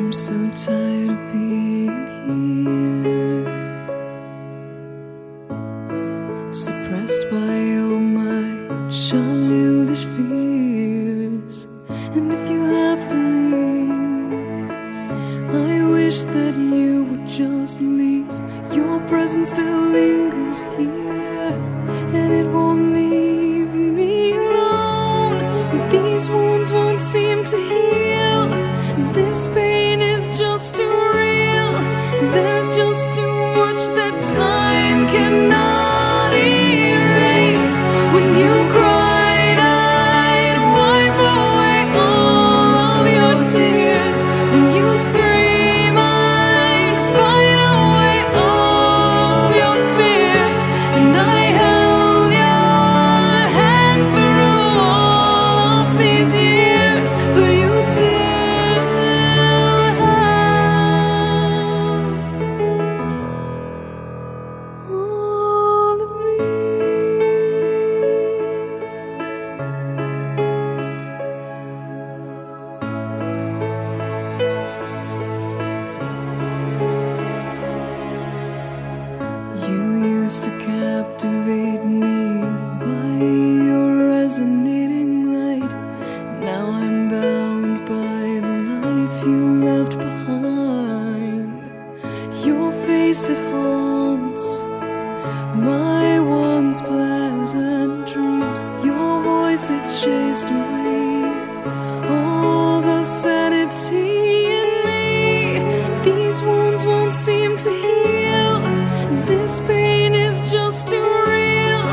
I'm so tired of being here, suppressed by all my childish fears. And if you have to leave, I wish that you would just leave. Your presence still lingers here, and it won't leave me alone. These wounds won't seem to heal. This pain is just too real. There's just too much that time cannot erase. When you cried, I'd wipe away all of your tears. When you'd scream, I'd fight away all of your fears. And I held your hand through all of these years, but you still to captivate me by your resonating light. Now I'm bound by the life you left behind. Your face, it haunts my once pleasant dreams. Your voice, it chased away all the sanity in me. These wounds won't seem to heal. This pain is just too real.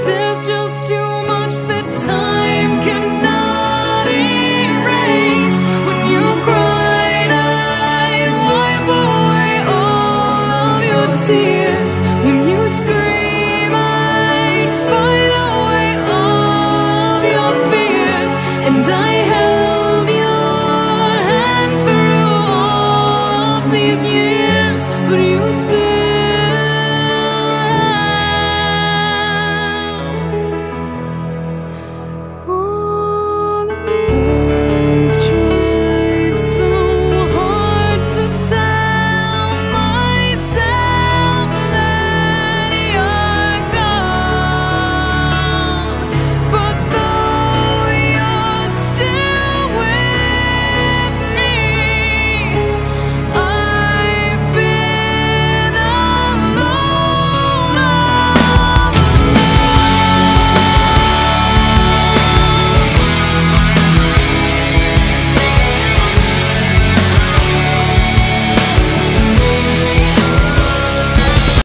There's just too much that time cannot erase. When you cried, I'd wipe away all of your tears. When you scream, I'd fight away all of your fears. And I held your hand through all of these years, but you still